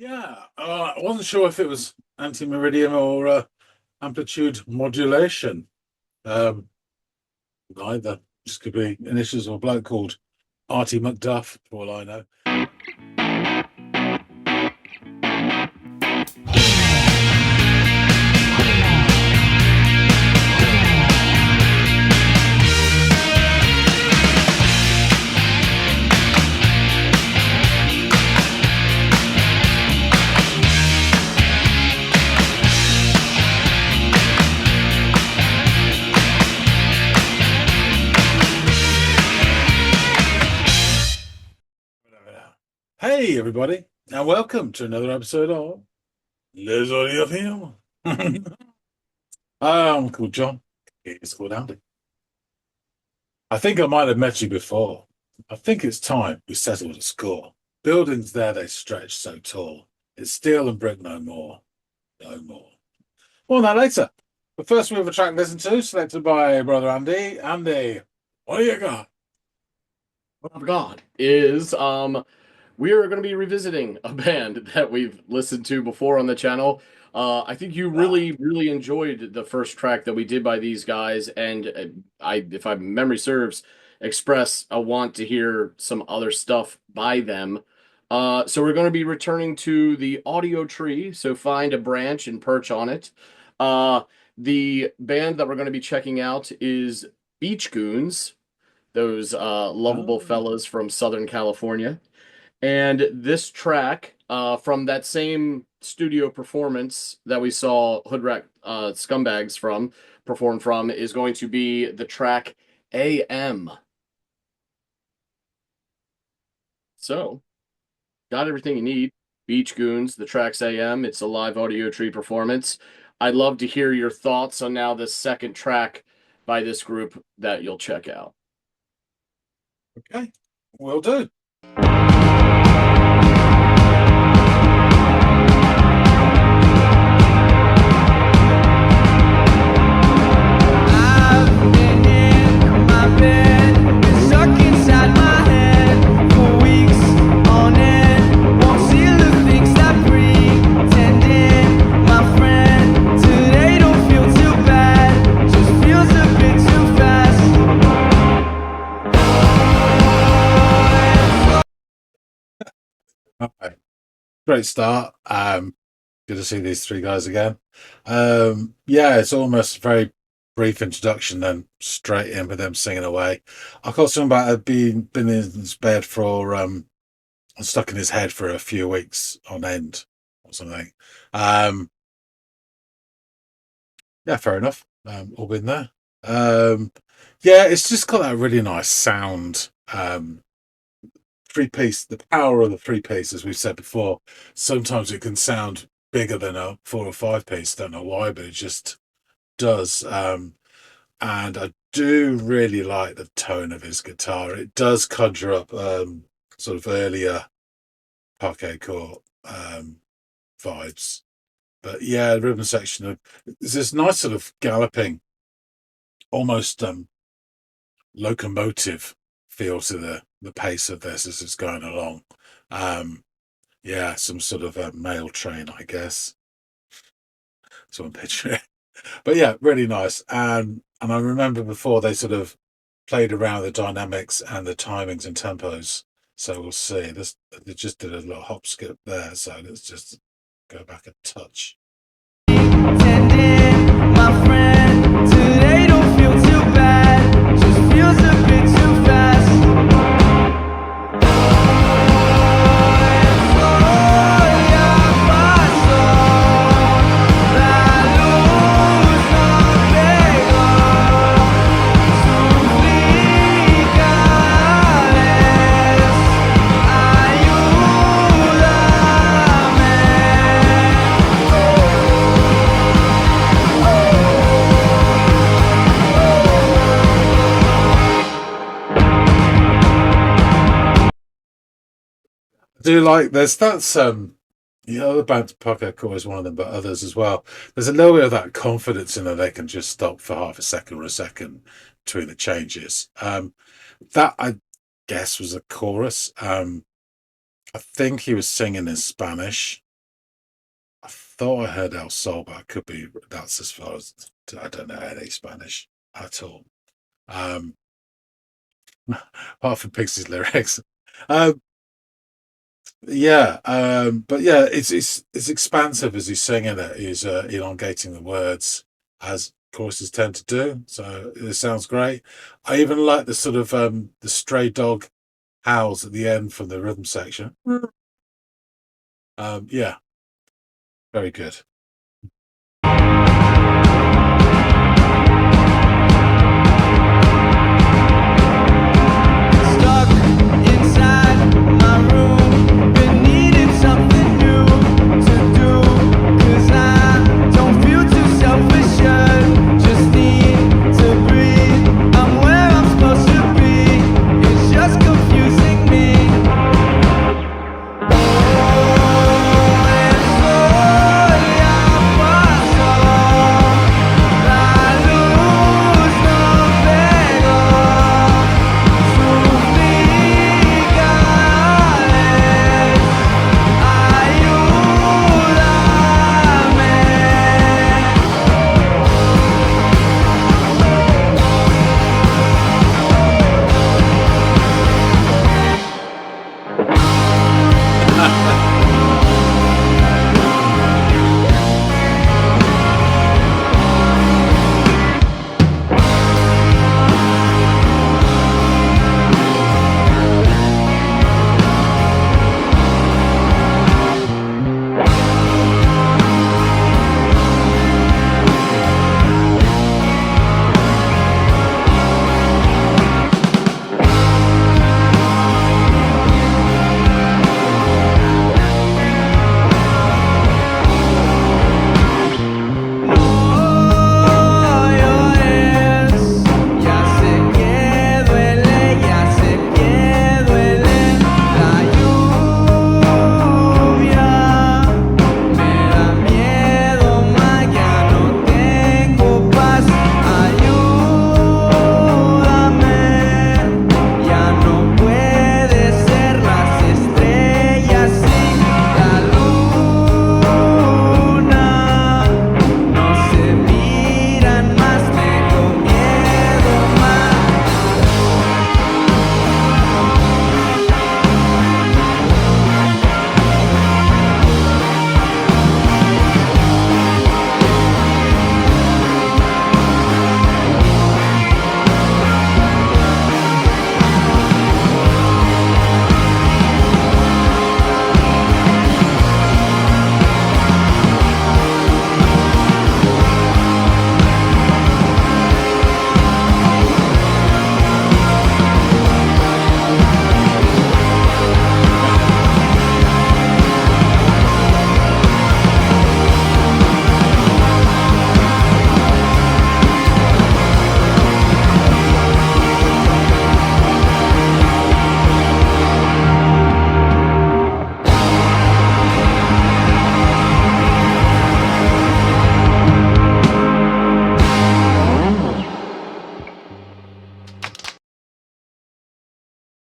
Yeah, I wasn't sure if it was anti-meridian or amplitude modulation. Um, Either. Just could be initials of a bloke called Artie McDuff, for all I know. Hey, everybody, and welcome to another episode of Les Audiophile. I'm called John. It's called Andy. I think I might have met you before. I think it's time we settled a score. Buildings there, they stretch so tall. It's steel and brick no more. No more. More on that later. But first, we have a track to listen to, selected by brother Andy. Andy, what do you got? What I've got is we are going to be revisiting a band that we've listened to before on the channel. I think you Ah, really enjoyed the first track that we did by these guys, and if my memory serves, express a want to hear some other stuff by them. So we're going to be returning to the Audiotree. So find a branch and perch on it. The band that we're going to be checking out is Beach Goons, those lovable oh, fellas from Southern California. And this track from that same studio performance that we saw Hoodrat Scumbags from perform from is going to be the track AM. So, got everything you need. Beach Goons, the track's AM. It's a live Audiotree performance. I'd love to hear your thoughts on now this second track by this group that you'll check out. okay. Will do. I've been in my bed, been stuck inside my head for weeks on end. Won't see the things that pretending, my friend. Today don't feel too bad, just feels a bit too fast. Okay. Great start. Good to see these three guys again. Yeah, it's almost a very brief introduction, then straight in with them singing away. I got something about it being been in his bed for stuck in his head for a few weeks on end or something. Um, yeah, fair enough. All been there. Um, yeah, it's just got that really nice sound. Three piece, the power of the three piece, as we've said before. Sometimes it can sound bigger than a four or five piece. Don't know why, but it just does. And I do really like the tone of his guitar. It does conjure up sort of earlier parquet court vibes. But yeah, the rhythm section of there's this nice sort of galloping, almost locomotive feel to the pace of this as it's going along. Um, yeah, some sort of a mail train, I guess. So I'm picturing. But yeah, really nice. And I remember before they sort of played around with the dynamics and the timings and tempos. So we'll see. This they just did a little hop skip there. So let's just go back a touch. Pretending, my friend. Today don't feel too bad, just feels a bit too fast. I do like that's the band Pocket Core is one of them, but others as well. There's a little bit of that confidence in that they can just stop for half a second or a second between the changes. That I guess was a chorus. I think he was singing in Spanish. thought I heard El Sol, but I could be. That's as far as I don't know any Spanish at all. Apart from Pixies lyrics. Yeah, but yeah, it's expansive as he's singing it. He's elongating the words as choruses tend to do. So it sounds great. I even like the sort of the stray dog howls at the end from the rhythm section. Yeah, very good. Stuck inside my room, been needing something new to do. 'Cause I don't feel too self-assured, just need to breathe. I'm where I'm supposed to be, it's just confusing me. Oh, estoy a paso, la luz no pegó.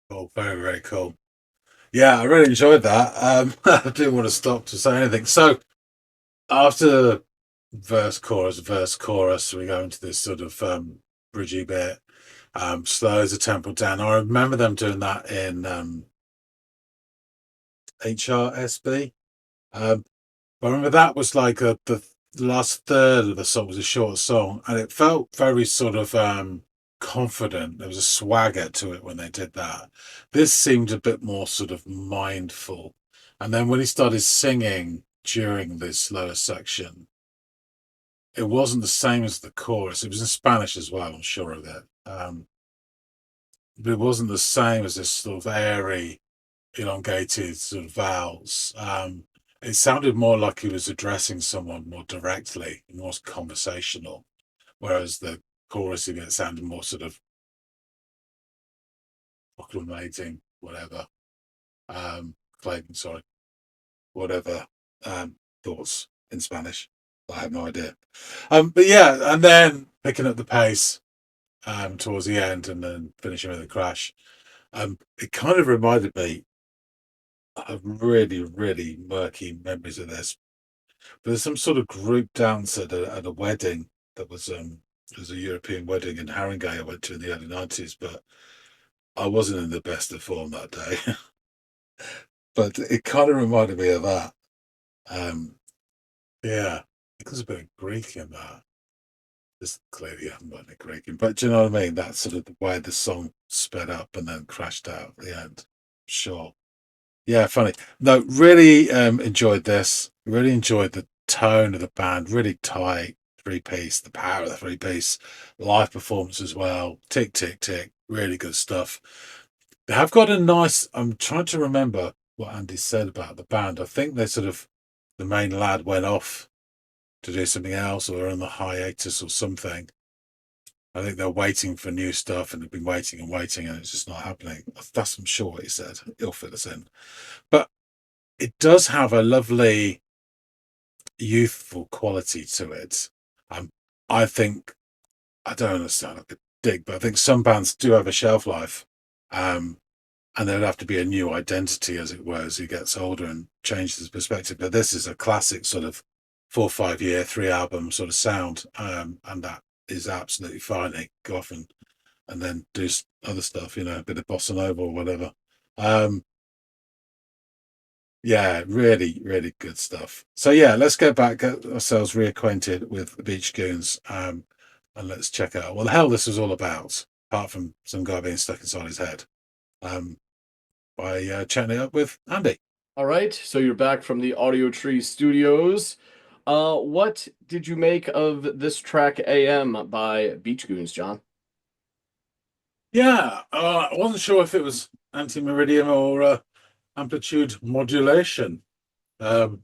Cool, very, very cool. Yeah, I really enjoyed that. I didn't want to stop to say anything. So after verse, chorus, we go into this sort of bridgy bit, slows the tempo down. I remember them doing that in HRSB. I remember that was like the last third of the song was a short song, and it felt very sort of confident. There was a swagger to it when they did that. This seemed a bit more sort of mindful. And then when he started singing during this lower section, it wasn't the same as the chorus. It was in Spanish as well, I'm sure of that. But it wasn't the same as this sort of airy, elongated sort of vowels. It sounded more like he was addressing someone more directly, more conversational, whereas the chorus of it sounded more sort of proclamating, whatever, claiming, sorry, whatever thoughts in Spanish. I have no idea. But yeah, and then picking up the pace towards the end and then finishing with a crash. It kind of reminded me of really, really murky memories of this. But there's some sort of group dance at a wedding that was it was a European wedding in Haringey I went to in the early 90s, but I wasn't in the best of form that day. But it kind of reminded me of that. Um, yeah, there's a bit of Greek in that. This clearly haven't got any Greek in, but do you know what I mean? That's sort of the way the song sped up and then crashed out at the end. Sure. Yeah, funny. No, really enjoyed this. Really enjoyed the tone of the band. Really tight three piece, the power of the three piece, live performance as well. Tick, tick, tick. Really good stuff. They have got a nice. I'm trying to remember what Andy said about the band. I think they sort of the main lad went off to do something else or on the hiatus or something. I think they're waiting for new stuff and they've been waiting and waiting and it's just not happening. That's I'm sure what he said. He'll fit us in. But it does have a lovely youthful quality to it. I think I don't understand like a dig, but I think some bands do have a shelf life. And there'd have to be a new identity, as it were, as he gets older and changes his perspective. But this is a classic sort of 4 or 5 year, 3 album sort of sound. And that is absolutely fine. They go off and then do other stuff, a bit of bossa nova or whatever. Yeah, really, really good stuff. So yeah, let's get ourselves reacquainted with the Beach Goons, and let's check out what the hell this was all about, apart from some guy being stuck inside his head. By chatting it up with Andy. All right, so you're back from the Audiotree studios. What did you make of this track AM by Beach Goons, John? Yeah, I wasn't sure if it was anti-meridian or amplitude modulation. Either.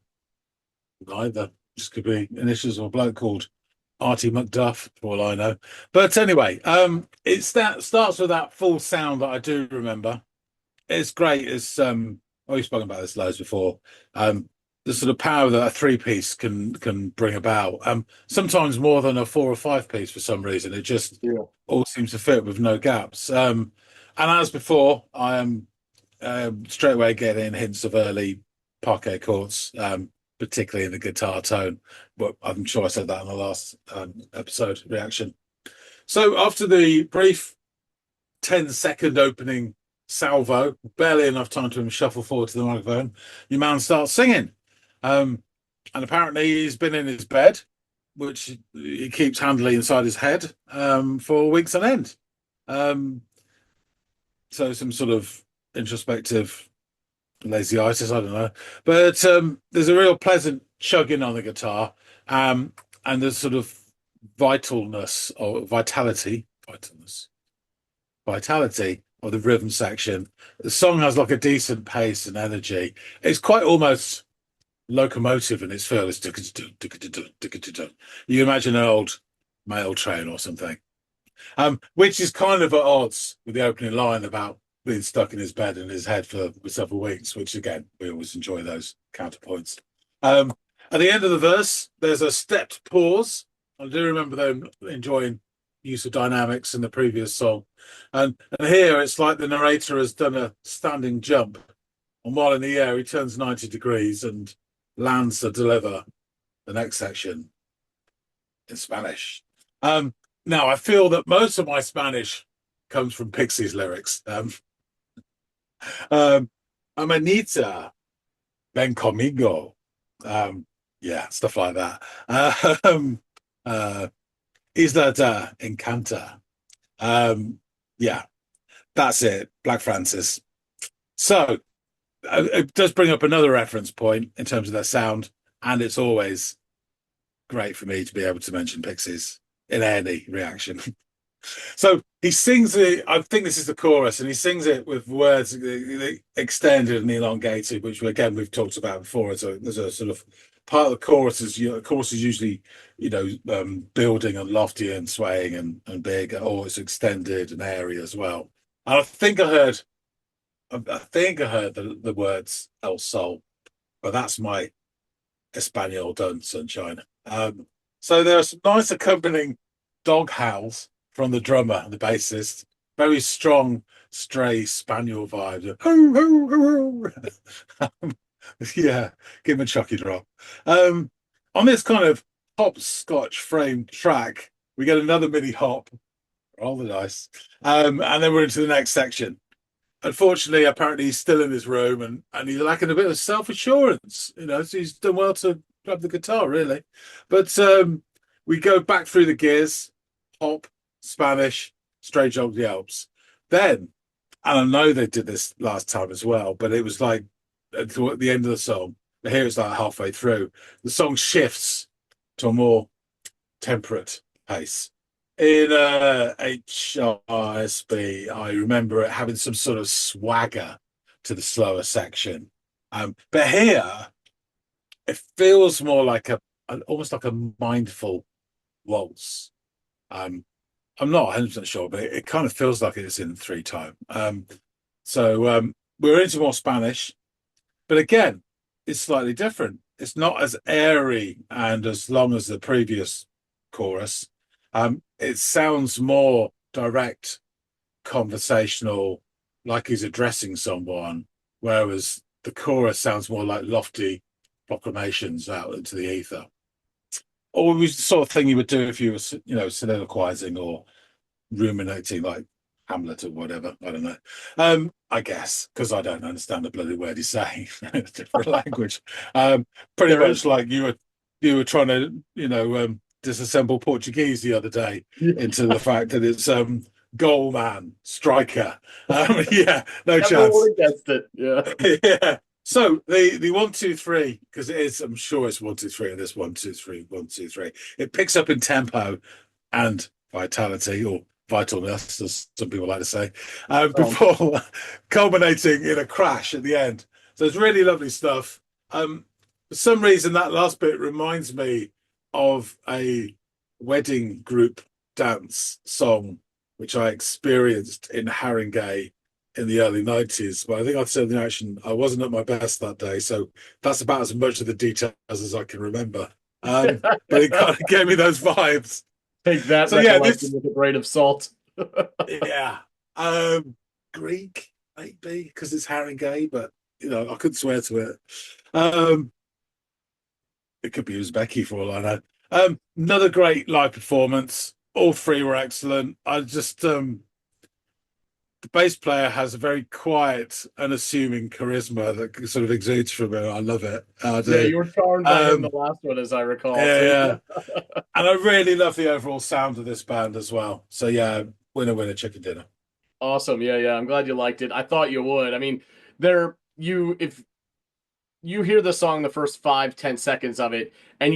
Just could be initials of a bloke called Artie McDuff, for all I know. But anyway, it starts with that full sound that I do remember. It's great. It's we've spoken about this loads before. The sort of power that a three piece can bring about. Sometimes more than a 4 or 5 piece for some reason. It just all seems to fit with no gaps. And as before, I am straight away getting hints of early parquet chords, particularly in the guitar tone. But I'm sure I said that in the last episode reaction. So after the brief 10-second opening salvo, barely enough time to shuffle forward to the microphone, your man starts singing. And apparently he's been in his bed, which he keeps handling inside his head for weeks on end. So some sort of introspective lazy-itis, I don't know. But there's a real pleasant chugging on the guitar, and there's sort of vitalness or vitality of the rhythm section. The song has like a decent pace and energy. It's quite almost locomotive in its feel. It's you imagine an old mail train or something, which is kind of at odds with the opening line about being stuck in his bed in his head for several weeks, which again, we always enjoy those counterpoints. At the end of the verse, there's a stepped pause. I do remember them enjoying use of dynamics in the previous song. And here it's like the narrator has done a standing jump. And while in the air, he turns 90 degrees and lands to deliver the next section in Spanish. Now, I feel that most of my Spanish comes from Pixies lyrics. Amanita, ven conmigo. Yeah, stuff like that. Isla da Encanta. Yeah, that's it. Black Francis. So it does bring up another reference point in terms of their sound, and it's always great for me to be able to mention Pixies in any reaction. So he sings it. I think this is the chorus, and he sings it with words extended and elongated, which again we've talked about before. So there's a sort of part of the chorus is usually building and lofty and swaying and big, or it's extended and airy as well. And I think I heard the words El Sol, but that's my Espanol done, sunshine. So there are some nice accompanying dog howls from the drummer and the bassist. Very strong, stray spaniel vibe. Ho, ho, ho, ho. Yeah, give him a chucky drop. on this kind of hopscotch framed track, we get another mini hop. Roll the dice. And then we're into the next section. Unfortunately, apparently he's still in his room and he's lacking a bit of self-assurance. So he's done well to grab the guitar, really. But we go back through the gears, hop, Spanish, straight jog the Alps. Then, and I know they did this last time as well, but it was like at the end of the song. Here it's like halfway through. The song shifts to a more temperate pace. In HRSB, I remember it having some sort of swagger to the slower section. But here, it feels more like almost like a mindful waltz. I'm not 100% sure, but it kind of feels like it's in 3/time. So we're into more Spanish, but again, it's slightly different. It's not as airy and as long as the previous chorus. It sounds more direct, conversational, like he's addressing someone, whereas the chorus sounds more like lofty proclamations out into the ether. Or the sort of thing you would do if you were, soliloquizing or ruminating like Hamlet or whatever. I don't know. I guess because I don't understand the bloody word he's saying in a different language. Pretty There much is- like you were trying to, disassemble Portuguese the other day into the fact that it's goal man, striker. Yeah, no chance. Everyone against it. Yeah. Yeah. So the 1 2 3, because it is, I'm sure it's 1 2 3, and this 1 2 3 1 2 3. It picks up in tempo and vitality or vitalness, as some people like to say, before culminating in a crash at the end. So it's really lovely stuff. For some reason, that last bit reminds me of a wedding group dance song, which I experienced in Haringey in the early 90s. But I think I'd said in the action, I wasn't at my best that day. So that's about as much of the details as I can remember. But it kind of gave me those vibes. Take that So yeah, recollection with a grain of salt. Yeah. Greek, maybe, because it's Haringey, but I couldn't swear to it. It could be Uzbeki for all I know. Another great live performance. All three were excellent. I just the bass player has a very quiet, unassuming charisma that sort of exudes from him. I love it. I do. Yeah, you were charmed by him the last one, as I recall. Yeah. And I really love the overall sound of this band as well. So yeah, winner, winner, chicken dinner. Awesome. Yeah. I'm glad you liked it. I thought you would. I mean, if you hear the song the first 5-10 seconds of it, and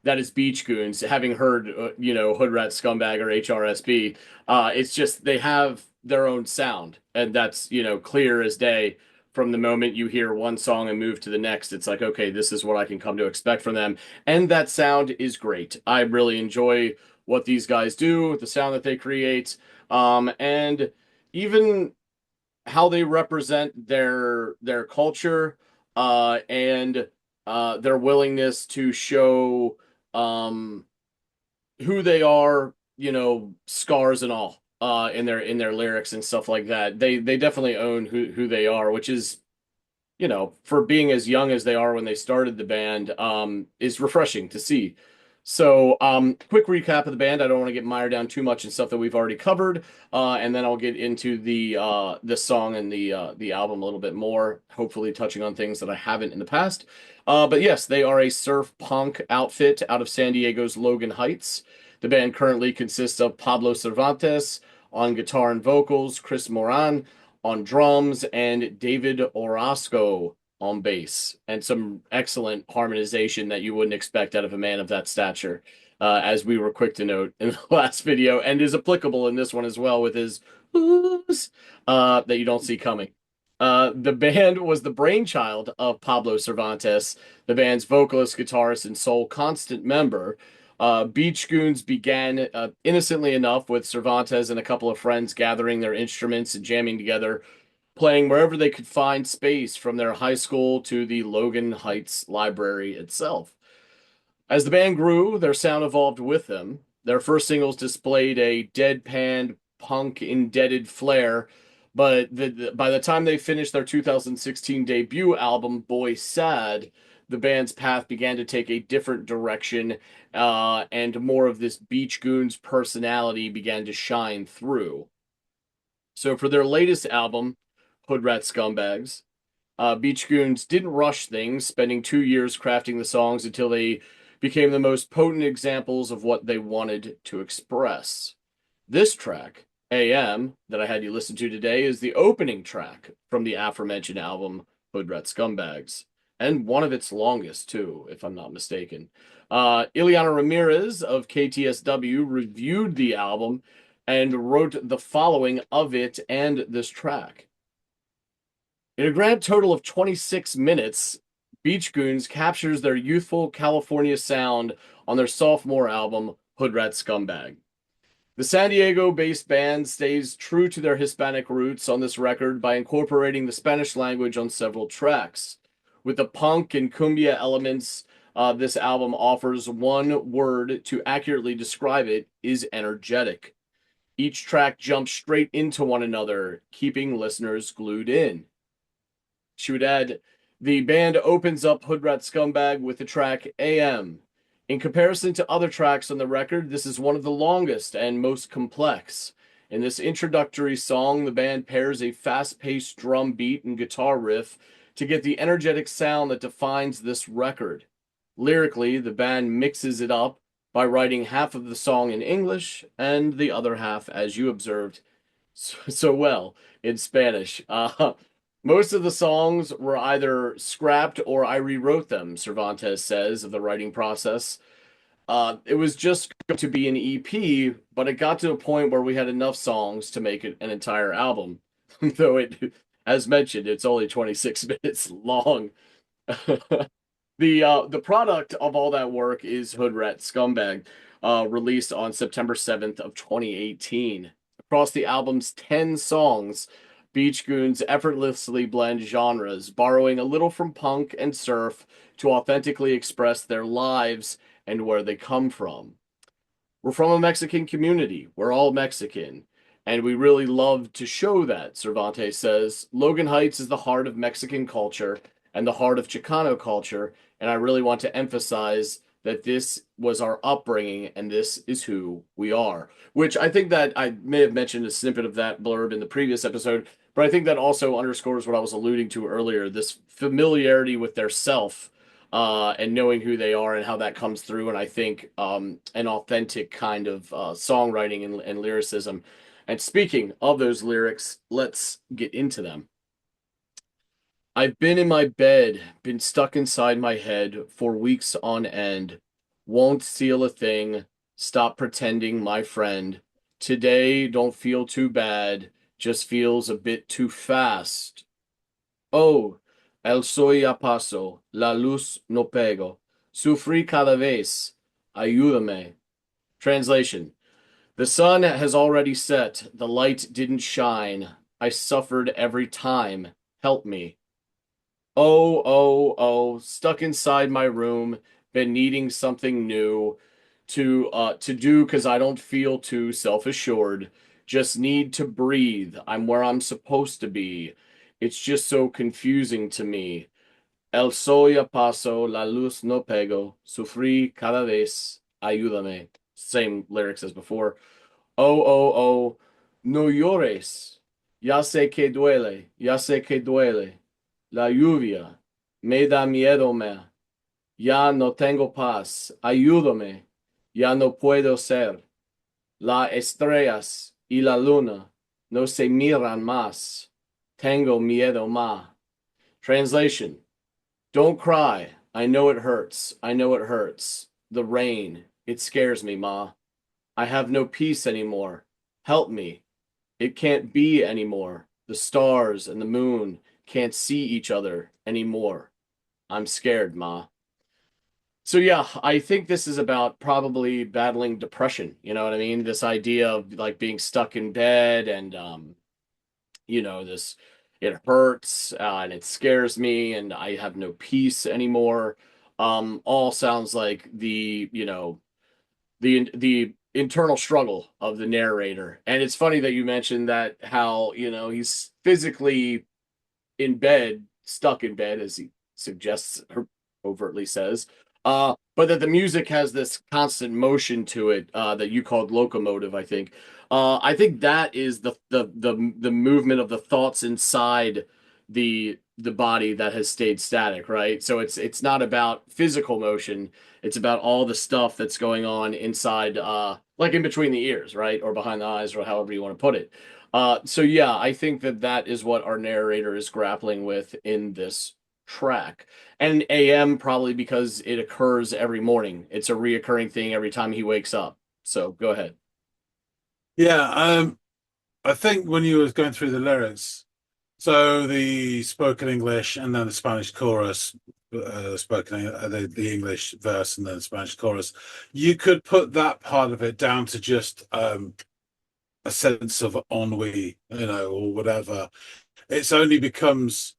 that is Beach Goons, having heard Hood Rat Scumbag or HRSB. It's just they have their own sound, and that's clear as day from the moment you hear one song and move to the next. It's like, okay, this is what I can come to expect from them, and that sound is great. I really enjoy what these guys do, the sound that they create, and even how they represent their culture, and their willingness to show who they are, scars and all, in their lyrics and stuff like that. They definitely own who they are, which is, for being as young as they are when they started the band, is refreshing to see. So, quick recap of the band. I don't want to get mired down too much in stuff that we've already covered, and then I'll get into the song and the album a little bit more, hopefully touching on things that I haven't in the past. But yes, they are a surf punk outfit out of San Diego's Logan Heights. The band currently consists of Pablo Cervantes on guitar and vocals, Chris Moran on drums, and David Orozco on bass, and some excellent harmonization that you wouldn't expect out of a man of that stature, as we were quick to note in the last video, and is applicable in this one as well with his oohs that you don't see coming. The band was the brainchild of Pablo Cervantes, the band's vocalist, guitarist, and sole constant member. Beach Goons began innocently enough with Cervantes and a couple of friends gathering their instruments and jamming together, playing wherever they could find space, from their high school to the Logan Heights Library itself. As the band grew, their sound evolved with them. Their first singles displayed a deadpan, punk indebted flair, but by the time they finished their 2016 debut album, Boy Sad, the band's path began to take a different direction, and more of this Beach Goons personality began to shine through. So for their latest album, Hood Rat Scumbags, Beach Goons didn't rush things, spending 2 years crafting the songs until they became the most potent examples of what they wanted to express. This track, AM, that I had you listen to today, is the opening track from the aforementioned album, Hood Rat Scumbags, and one of its longest, too, if I'm not mistaken. Ileana Ramirez of KTSW reviewed the album and wrote the following of it and this track. In a grand total of 26 minutes, Beach Goons captures their youthful California sound on their sophomore album, Hood Rat Scumbag. The San Diego-based band stays true to their Hispanic roots on this record by incorporating the Spanish language on several tracks. With the punk and cumbia elements, this album offers one word to accurately describe it: is energetic. Each track jumps straight into one another, keeping listeners glued in. She would add, the band opens up Hood Rat Scumbag with the track AM. In comparison to other tracks on the record, this is one of the longest and most complex. In this introductory song, the band pairs a fast-paced drum beat and guitar riff to get the energetic sound that defines this record. Lyrically, the band mixes it up by writing half of the song in English and the other half, as you observed so well, in Spanish. Most of the songs were either scrapped or I rewrote them, Cervantes says, of the writing process. It was just going to be an EP, but it got to a point where we had enough songs to make it an entire album. Though it, as mentioned, it's only 26 minutes long. The product of all that work is Hood Rat Scumbag, released on September 7th of 2018. Across the album's 10 songs, Beach Goons effortlessly blend genres, borrowing a little from punk and surf to authentically express their lives and where they come from. We're from a Mexican community. We're all Mexican. And we really love to show that, Cervantes says. Logan Heights is the heart of Mexican culture and the heart of Chicano culture. And I really want to emphasize that this was our upbringing and this is who we are. Which I think that I may have mentioned a snippet of that blurb in the previous episode, but I think that also underscores what I was alluding to earlier, this familiarity with their self, and knowing who they are and how that comes through. And I think an authentic kind of songwriting and lyricism. And speaking of those lyrics, let's get into them. I've been in my bed, been stuck inside my head for weeks on end. Won't seal a thing, stop pretending, my friend. Today don't feel too bad, just feels a bit too fast. Oh, el soy a paso, la luz no pego. Sufrí cada vez, ayúdame. Translation. The sun has already set, the light didn't shine. I suffered every time, help me. Oh, stuck inside my room, been needing something new to do because I don't feel too self-assured. Just need to breathe. I'm where I'm supposed to be. It's just so confusing to me. El sol ya paso, la luz no pego. Sufrí cada vez, ayúdame. Same lyrics as before. Oh, no llores. Ya sé que duele, ya sé que duele. La lluvia me da miedo me. Ya no tengo paz. Ayúdame. Ya no puedo ser. Las estrellas y la luna no se miran más. Tengo miedo ma. Translation. Don't cry. I know it hurts. I know it hurts. The rain. It scares me, ma. I have no peace anymore. Help me. It can't be anymore. The stars and the moon can't see each other anymore. I'm scared, ma. So yeah, I think this is about probably battling depression. You know what I mean? This idea of like being stuck in bed and this, it hurts and it scares me and I have no peace anymore. All sounds like the internal struggle of the narrator. And it's funny that you mentioned that how, he's physically in bed, stuck in bed, as he suggests overtly says. But that the music has this constant motion to it, that you called locomotive, I think. I think that is the movement of the thoughts inside the body that has stayed static, right? So it's not about physical motion, it's about all the stuff that's going on inside, like in between the ears, right? Or behind the eyes, or however you want to put it. So yeah, I think that that is what our narrator is grappling with in this track. And AM probably because it occurs every morning. It's a reoccurring thing every time he wakes up. So go ahead. Yeah, I think when you was going through the lyrics, so the spoken English and then the Spanish chorus, the English verse and then the Spanish chorus, you could put that part of it down to just a sense of ennui, or whatever. It's only becomes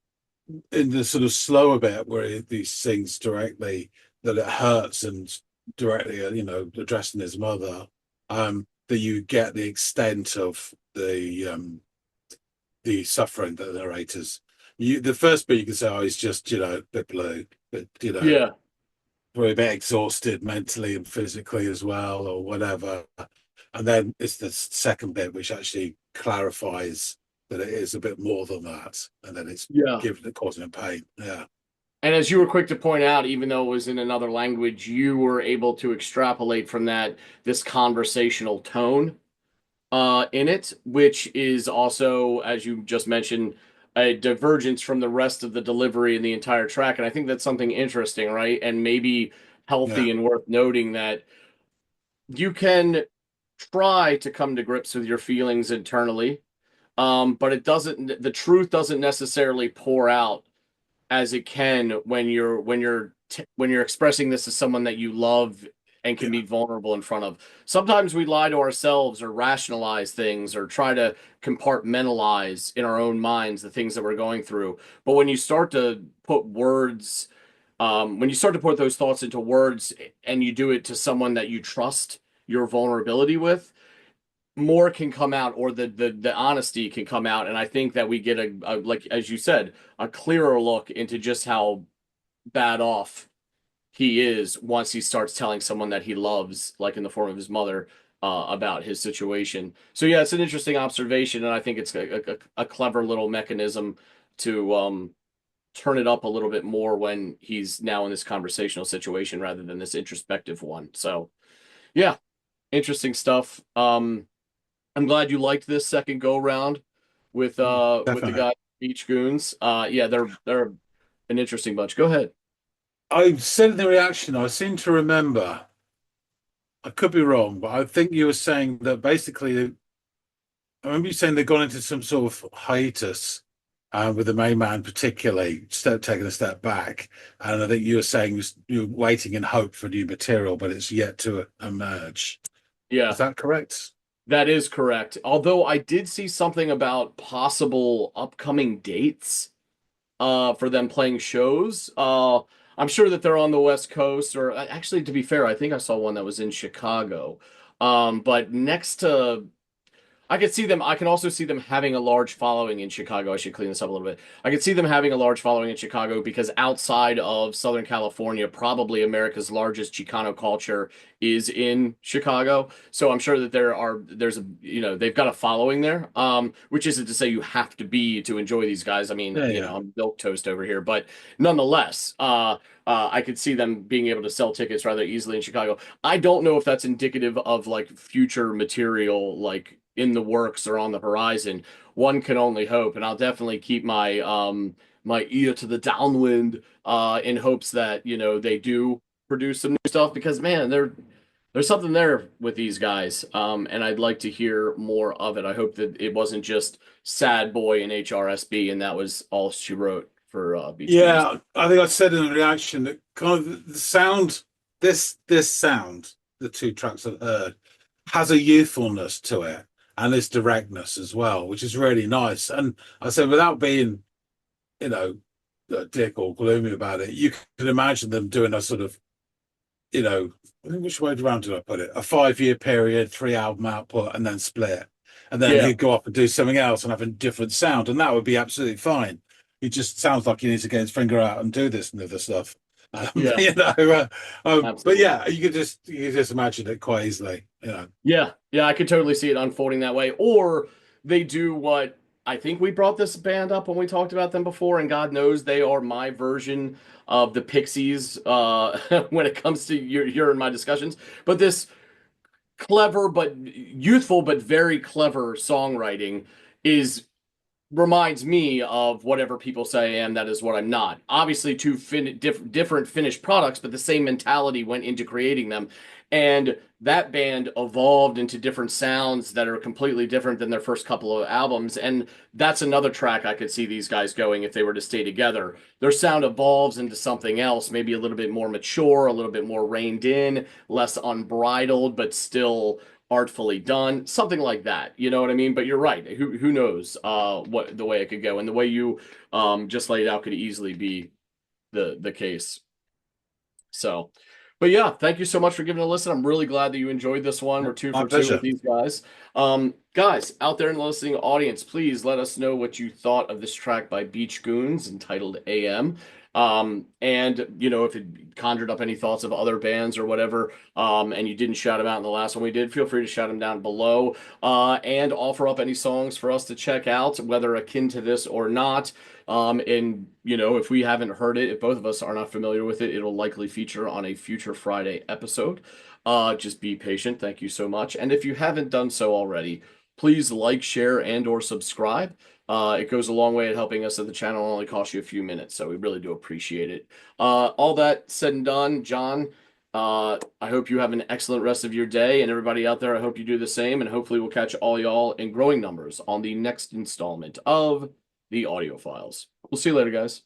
in the sort of slower bit where he sings directly that it hurts and directly, addressing his mother, that you get the extent of the suffering that the narrators. The first bit you can say, oh, he's just, a bit blue, but Yeah. probably a bit exhausted mentally and physically as well, or whatever. And then it's the second bit which actually clarifies that it is a bit more than that, and then it's Yeah. causing him pain. Yeah, And as you were quick to point out, even though it was in another language, you were able to extrapolate from that this conversational tone in it, which is also, as you just mentioned, a divergence from the rest of the delivery in the entire track. And I think that's something interesting, right? And maybe yeah, healthy and worth noting that you can try to come to grips with your feelings internally, but the truth doesn't necessarily pour out as it can when you're expressing this to someone that you love and can yeah, be vulnerable in front of. Sometimes we lie to ourselves or rationalize things or try to compartmentalize in our own minds the things that we're going through. But when you start to put words, when you start to put those thoughts into words and you do it to someone that you trust your vulnerability with, more can come out, or the honesty can come out, and I think that we get a like as you said, a clearer look into just how bad off he is once he starts telling someone that he loves, like in the form of his mother, about his situation. So yeah, it's an interesting observation, and I think it's a clever little mechanism to turn it up a little bit more when he's now in this conversational situation rather than this introspective one. So yeah, interesting stuff. I'm glad you liked this second go round with the definitely. guy Beach Goons. Yeah, they're an interesting bunch. Go ahead. I said in the reaction, I seem to remember, I could be wrong, but I think you were saying that basically, I remember you saying they've gone into some sort of hiatus, with the main man particularly, taking a step back. And I think you were saying you're waiting in hope for new material, but it's yet to emerge. Yeah, Is that correct? that is correct. Although I did see something about possible upcoming dates for them playing shows. I'm sure that they're on the West Coast, or actually, to be fair, I think I saw one that was in Chicago. But next to I could see them. I can also see them having a large following in Chicago. I should clean this up a little bit. I could see them having a large following in Chicago because outside of Southern California, probably America's largest Chicano culture is in Chicago. So I'm sure that there's a, they've got a following there. Which isn't to say you have to be to enjoy these guys. I mean, Yeah, yeah. I'm milk toast over here, but nonetheless, I could see them being able to sell tickets rather easily in Chicago. I don't know if that's indicative of like future material, like in the works or on the horizon. One can only hope, and I'll definitely keep my ear to the downwind in hopes that they do produce some new stuff because man, there's something there with these guys, and I'd like to hear more of it. I hope that it wasn't just Sad Boy and HRSB, and that was all she wrote for Beach Goons. Yeah, I think I said in the reaction that kind of the sound, this sound, the two tracks I've heard, has a youthfulness to it and this directness as well, which is really nice. And I said, without being, you know, a dick or gloomy about it, you can imagine them doing a sort of, which way around did I put it? A 5 year period, 3 album output, and then split. And then Yeah, he'd go off and do something else and have a different sound, and that would be absolutely fine. He just sounds like he needs to get his finger out and do this and other stuff. Yeah. You know, but Absolutely. yeah, you could just imagine it quite easily. You know, Yeah, yeah, I could totally see it unfolding that way. Or they do what I think we brought this band up when we talked about them before, and God knows they are my version of the Pixies when it comes to your and my discussions. But this clever but youthful but very clever songwriting is reminds me of whatever people say I am, that is what I'm not. Obviously, two different finished products, but the same mentality went into creating them. And that band evolved into different sounds that are completely different than their first couple of albums. And that's another track I could see these guys going if they were to stay together. Their sound evolves into something else, maybe a little bit more mature, a little bit more reined in, less unbridled, but still artfully done, something like that. You know what I mean? But you're right. Who knows what the way it could go, and the way you just laid out could easily be the case. So, but yeah, thank you so much for giving a listen. I'm really glad that you enjoyed this one. We're two my for two with pleasure. these guys. Guys out there in the listening audience, please let us know what you thought of this track by Beach Goons entitled AM. And you know, if it conjured up any thoughts of other bands or whatever, and you didn't shout them out in the last one we did, feel free to shout them down below, and offer up any songs for us to check out, whether akin to this or not. And you know, if we haven't heard it, if both of us are not familiar with it, it'll likely feature on a future Friday episode. Just be patient. Thank you so much. And if you haven't done so already, please like, share, and or subscribe. It goes a long way at helping us, at the channel only costs you a few minutes, so we really do appreciate it. All that said and done, John, I hope you have an excellent rest of your day, and everybody out there, I hope you do the same, and hopefully we'll catch all y'all in growing numbers on the next installment of the Audiophiles. We'll see you later, guys.